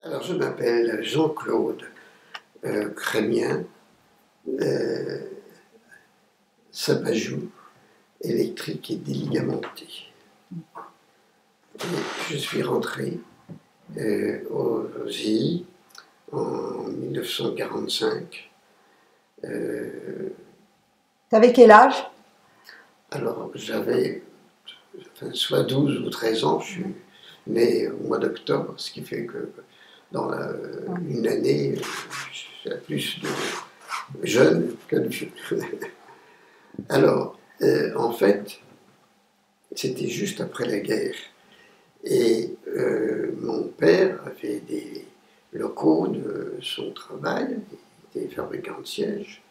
Alors, je m'appelle Jean-Claude Crémien, Sabajou, électrique et déligamenté. Et je suis rentré au GI en 1945. T'avais quel âge? Alors, j'avais soit 12 ou 13 ans, je suis né au mois d'octobre, ce qui fait que dans une année, j'ai plus de jeunes que de vieux. Alors, en fait, c'était juste après la guerre. Et mon père avait des locaux de son travail, il était fabricant de sièges,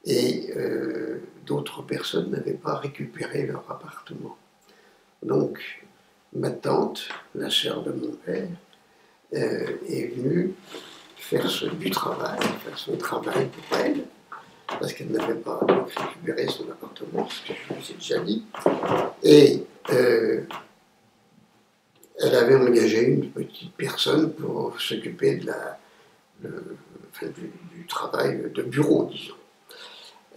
et d'autres personnes n'avaient pas récupéré leur appartement. Donc, ma tante, la sœur de mon père, est venue faire du travail, faire son travail pour elle, parce qu'elle n'avait pas récupéré son appartement, ce que je vous ai déjà dit. Et elle avait engagé une petite personne pour s'occuper de du travail de bureau, disons.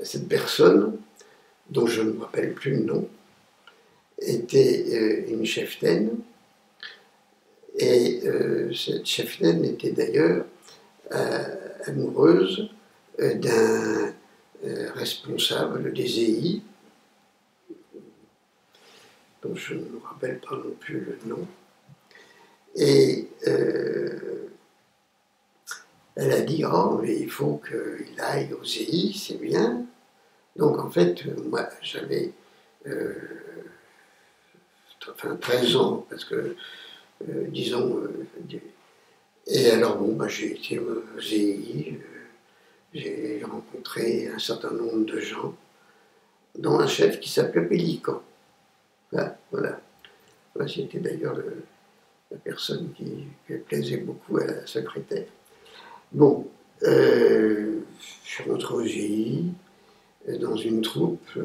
Cette personne, dont je ne me rappelle plus le nom, était une cheftaine. Et cette cheftaine était d'ailleurs amoureuse d'un responsable des EI, dont je ne me rappelle pas non plus le nom. Et elle a dit « Oh, mais il faut qu'il aille aux EI, c'est bien ». Donc en fait, moi j'avais 13 ans, parce que disons, et alors bon, j'ai été aux EI, j'ai rencontré un certain nombre de gens, dont un chef qui s'appelait Pélican. Voilà. C'était d'ailleurs la personne qui plaisait beaucoup à la secrétaire. Bon, je suis rentré au GI dans une troupe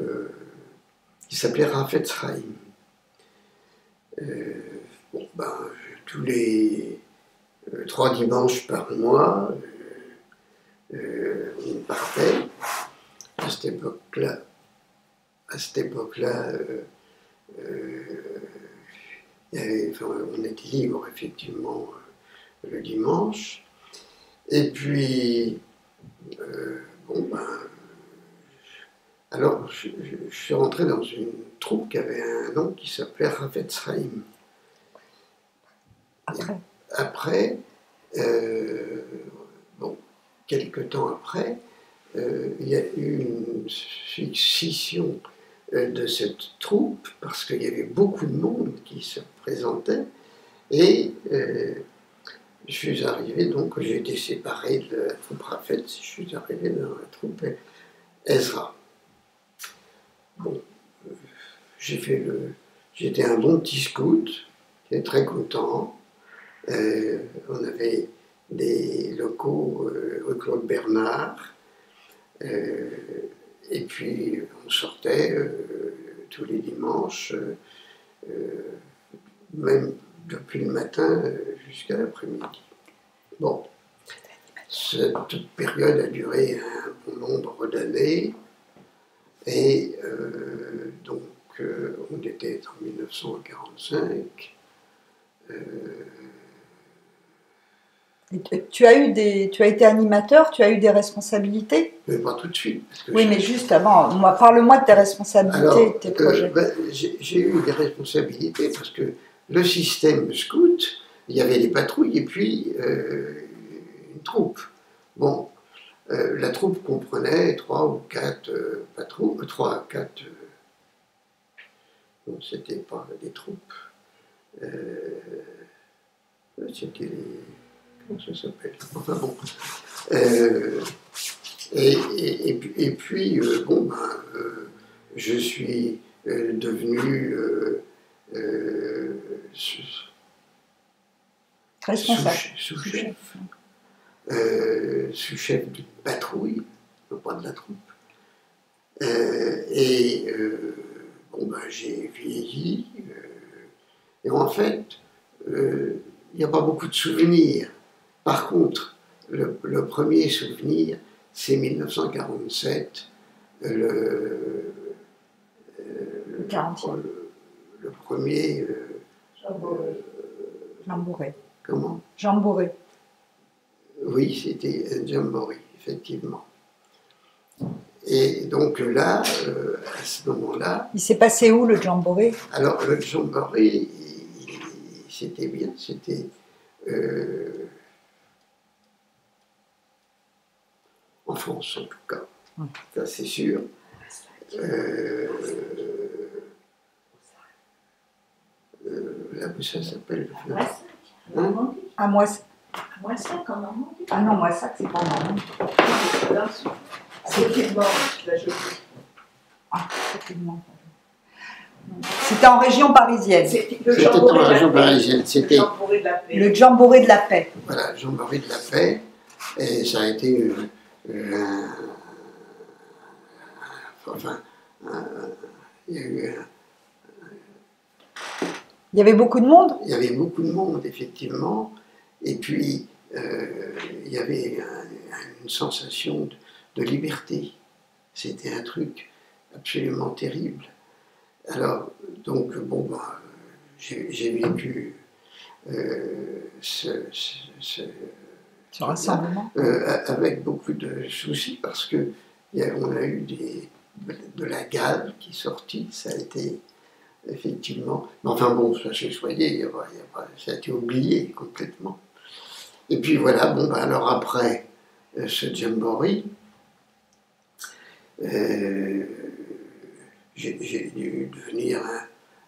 qui s'appelait Rafetzheim. Tous les 3 dimanches par mois, on partait. À cette époque-là, on était libre effectivement le dimanche. Et puis, alors je suis rentré dans une troupe qui avait un nom qui s'appelait Rafetzheim. Après, quelque temps après, il y a eu une scission de cette troupe parce qu'il y avait beaucoup de monde qui se présentait et je suis arrivé, donc j'ai été séparé de la troupe Rafet, je suis arrivé dans la troupe Ezra. Bon, j'étais un bon petit scout, j'étais très content. On avait des locaux rue Claude Bernard, et puis on sortait tous les dimanches, même depuis le matin jusqu'à l'après-midi. Bon, cette période a duré un bon nombre d'années, et donc on était en 1945. Tu as été animateur, tu as eu des responsabilités? Mais pas tout de suite. Oui, mais juste avant, parle-moi de tes responsabilités, de tes projets. J'ai eu des responsabilités parce que le système scout, il y avait des patrouilles et puis une troupe. Bon, la troupe comprenait 3 ou 4 patrouilles, 3 à 4. Non, c'était pas des troupes. C'était les. Comment ça s'appelle? Enfin bon. Et puis, je suis devenu sous-chef. Sous-chef d'une patrouille, non pas de la troupe. J'ai vieilli. Et en fait, il n'y a pas beaucoup de souvenirs Par contre, le premier souvenir, c'est 1947, le 40e. le premier... Jamboree. Comment? Jamboree. Oui, c'était un jamboree, effectivement. Et donc là, à ce moment-là... Il s'est passé où, le jamboree? Alors, le jamboree, c'était bien, c'était... en France, en tout cas. Ça, c'est sûr. Là où ça s'appelle... Hein? À Moissac. Moissac en Normandie. Ah non, Moissac, c'est pas Normandie. C'était mort, la jolie. Ah, c'était en région parisienne. C'était en région parisienne. C'était le jamboree de la paix. Le jamboree de la paix. Voilà, le jamboree de la paix. Et ça a été enfin, il y a eu Il y avait beaucoup de monde? il y avait beaucoup de monde, effectivement. Et puis, il y avait une sensation de liberté. C'était un truc absolument terrible. Alors, donc, bon, bah, j'ai vécu ce rassemblement avec beaucoup de soucis, parce que on a eu de la gale qui est sortie, ça a été effectivement... Mais enfin bon, ça s'est soigné, ça a été oublié complètement. Et puis voilà, bon, bah, alors après ce jamboree, j'ai dû devenir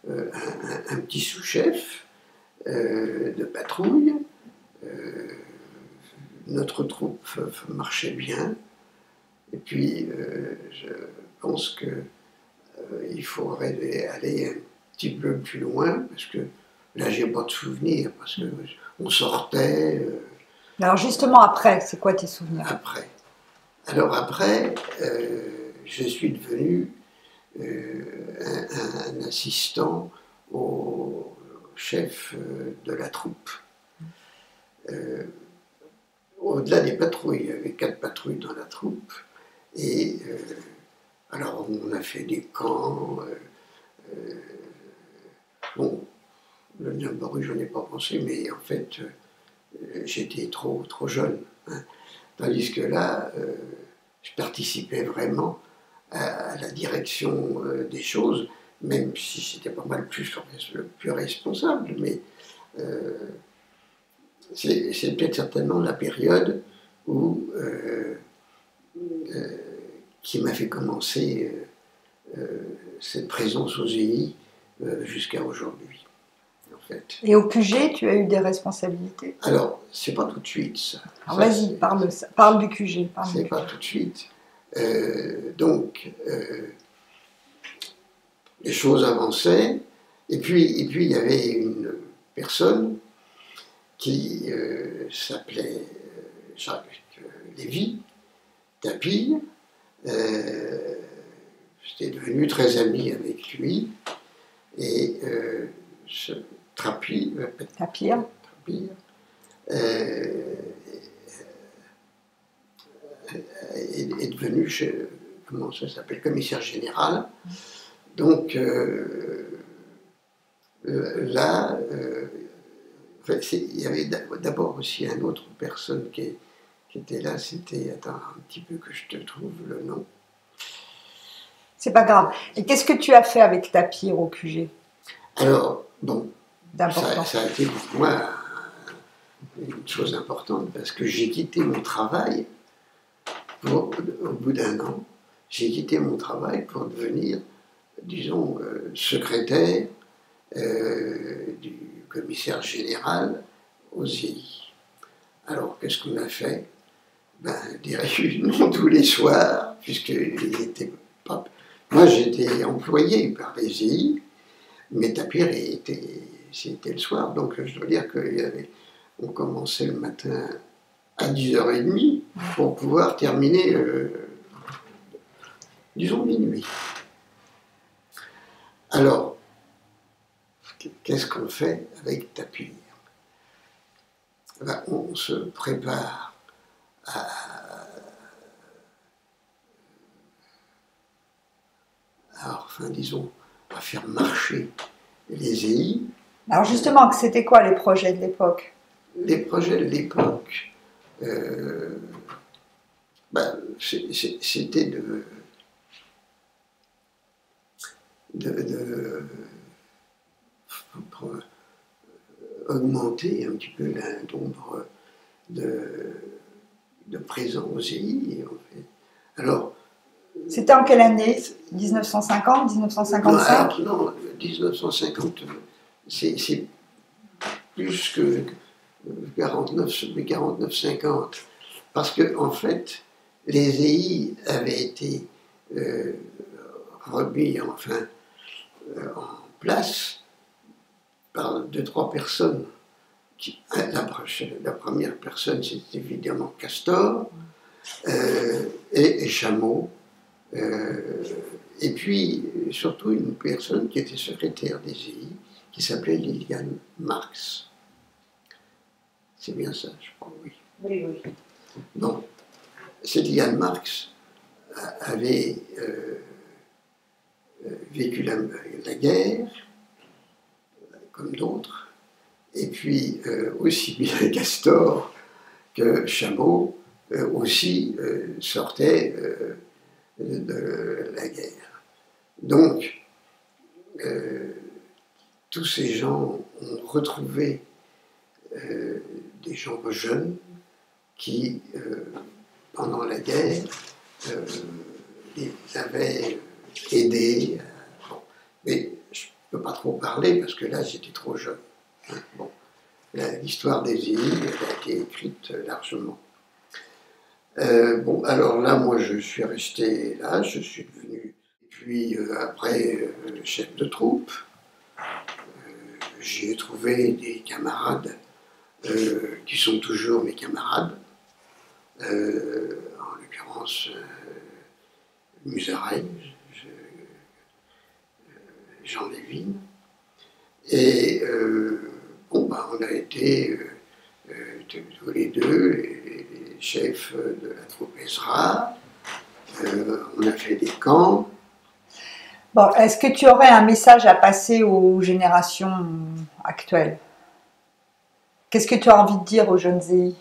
un petit sous-chef de patrouille. Notre troupe marchait bien. Et puis, je pense qu'il faudrait aller un petit peu plus loin, parce que là, j'ai pas de souvenirs, parce qu'on sortait... Alors justement, après, c'est quoi tes souvenirs? Après. Alors après, je suis devenu un assistant au chef de la troupe. Au-delà des patrouilles, il y avait 4 patrouilles dans la troupe. Et alors on a fait des camps. Bon, le jamboree, je n'en ai pas pensé, mais en fait, j'étais trop jeune. Hein. Tandis que là, je participais vraiment à la direction des choses, même si c'était pas mal le plus responsable, mais c'est peut-être certainement la période où qui m'a fait commencer cette présence aux EI jusqu'à aujourd'hui, en fait. Et au QG, tu as eu des responsabilités? Alors, c'est pas tout de suite, ça. Vas-y, parle du QG. C'est pas tout de suite. Donc, les choses avançaient, et puis il y avait une personne qui s'appelait Jacques Lévy, Tapie. J'étais devenu très ami avec lui, et ce Tapir est devenu, comment ça s'appelle, commissaire général. Donc là, il y avait d'abord aussi une autre personne qui était là, c'était, attends un petit peu que je te trouve le nom. C'est pas grave. Et qu'est-ce que tu as fait avec Tapir au QG? Alors, bon, ça a été pour moi une chose importante, parce que j'ai quitté mon travail au bout d'un an. J'ai quitté mon travail pour devenir, disons, secrétaire du commissaire général aux EI. Alors, qu'est-ce qu'on a fait? Des réunions tous les soirs, puisqu'ils n'étaient pas... Moi, j'étais employé par les EI, mais Tapir c'était le soir, donc je dois dire qu'on commençait le matin à 10h30 pour pouvoir terminer, disons, minuit. Alors, qu'est-ce qu'on fait avec Tapir? ben, on se prépare enfin, disons, à faire marcher les EI. Alors justement, c'était quoi les projets de l'époque? Les projets de l'époque, ben, c'était de augmenter un petit peu le nombre de présents aux EI. En fait. Alors, c'était en quelle année? 1950, 1955? Non, 1950, c'est plus que 49-50. Parce que, en fait, les EI avaient été remis en place par 2-3 personnes. La première personne, c'était évidemment Castor et Chameau. Et puis, surtout, une personne qui était secrétaire des EI, qui s'appelait Liliane Marx. C'est bien ça, je crois, oui. Oui, oui. Bon, cette Liliane Marx avait vécu la guerre, comme d'autres, et puis aussi bien Castor que Chameau aussi sortaient de la guerre. Donc, tous ces gens ont retrouvé des gens jeunes qui, pendant la guerre, les avaient aidés. Bon. Mais je ne peux pas trop parler parce que là, j'étais trop jeune. Hein. Bon. L'histoire des îles a été écrite largement. Bon, alors là, moi, je suis resté là, je suis devenu, puis après, le chef de troupe. J'ai trouvé des camarades qui sont toujours mes camarades, en l'occurrence Musarel, Jean Lévin. Et bon, bah, on a été tous les deux les chefs de la troupe Ezra. On a fait des camps. Bon, est-ce que tu aurais un message à passer aux générations actuelles? Qu'est-ce que tu as envie de dire aux jeunes EI?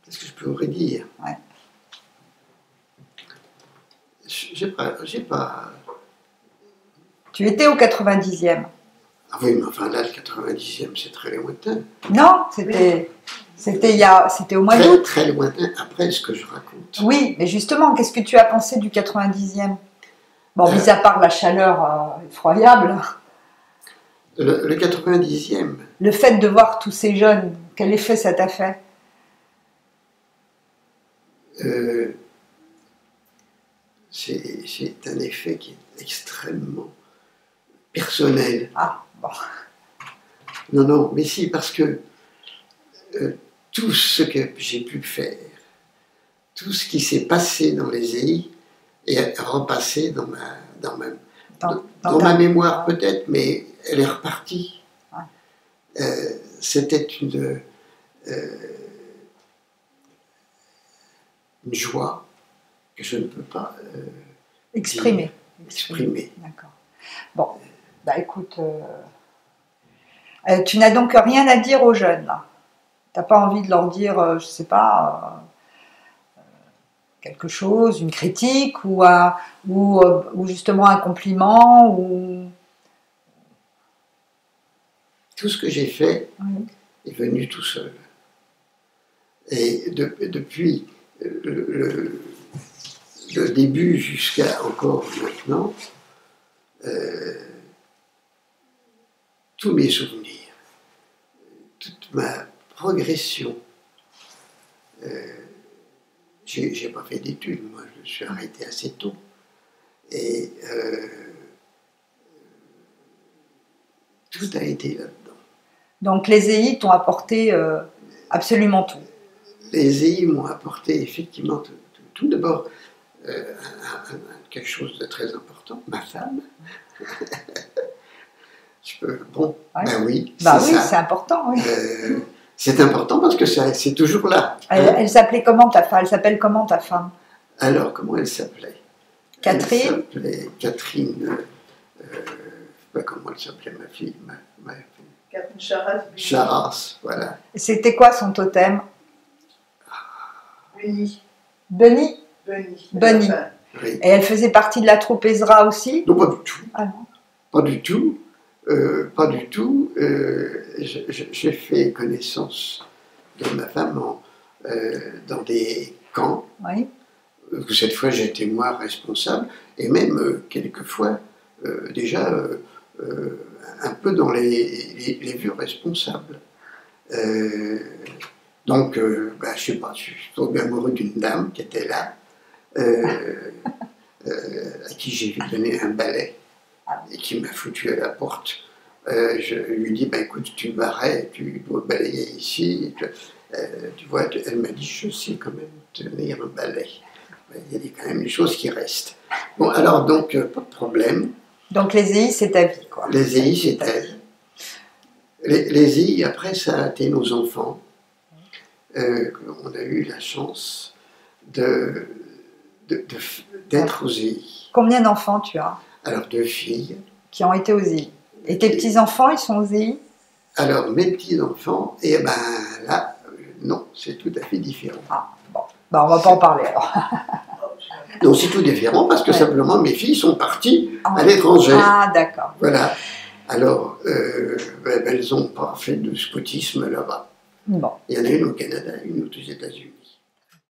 Qu'est-ce que je pourrais dire? Ouais. J'ai pas... Tu étais au 90e. Ah oui, mais enfin là, le 90e, c'est très lointain. Non, c'était au mois d'août. Très lointain après ce que je raconte. Oui, mais justement, qu'est-ce que tu as pensé du 90e? Bon, mis à part la chaleur effroyable. Le 90e. Le fait de voir tous ces jeunes, quel effet ça t'a fait? C'est un effet qui est extrêmement personnel. Ah, bon. Non, non, mais si, parce que tout ce que j'ai pu faire, tout ce qui s'est passé dans les EI est repassé dans ma mémoire peut-être, mais elle est repartie. Ouais. C'était une joie que je ne peux pas exprimer. D'accord. Bon, bah écoute, tu n'as donc rien à dire aux jeunes, là. Tu n'as pas envie de leur dire, je sais pas, quelque chose, une critique, ou justement un compliment, ou... Tout ce que j'ai fait est venu tout seul. Et depuis le début jusqu'à encore maintenant, tous mes souvenirs, toute ma progression, j'ai pas fait d'études, moi je me suis arrêté assez tôt, et tout a été là-dedans. Donc les EI t'ont apporté absolument tout. Les EI m'ont apporté effectivement tout d'abord quelque chose de très important, ma femme. Bon, ouais. Ben oui, bah oui, c'est important. Oui. C'est important parce que c'est toujours là. Hein. Elle s'appelait comment ta femme? Elle s'appelle comment ta femme? Alors, comment elle s'appelait? Catherine? Elle s'appelait Catherine. Je ne sais pas comment elle s'appelait, ma fille. Catherine Charras. Charras, voilà. C'était quoi son totem? Bunny. Bunny? Bunny. Bunny. Enfin, Oui. Et elle faisait partie de la troupe Ezra aussi? Non, pas du tout. Ah non. Pas du tout. Pas du tout. J'ai fait connaissance de ma femme dans des camps. Oui. Cette fois, j'étais moi responsable. Et même, quelquefois, déjà, un peu dans les vieux responsables. Donc, je sais pas, je suis tombé amoureux d'une dame qui était là, à qui j'ai donné un balai et qui m'a foutu à la porte. Je lui dis, écoute, tu m'arrêtes, tu dois balayer ici. Tu vois, elle m'a dit, je sais quand même tenir un balai. Il y a quand même des choses qui restent. Bon, alors donc, pas de problème. Donc les EI, c'est ta vie, quoi. Les EI, c'est ta vie. Les EI, après, ça a été nos enfants. On a eu la chance d'être aux EI. Combien d'enfants tu as? Alors, 2 filles. Qui ont été aux EI. Et tes petits-enfants, ils sont aux EI? Alors, mes petits-enfants, et ben là, non, c'est tout à fait différent. Ah, bon. On va pas en parler alors. Non, c'est tout différent parce que simplement mes filles sont parties Ah. à l'étranger. Ah, d'accord. Voilà. Alors, elles n'ont pas fait de scoutisme là-bas. Bon. Il y en a une au Canada, une aux États-Unis.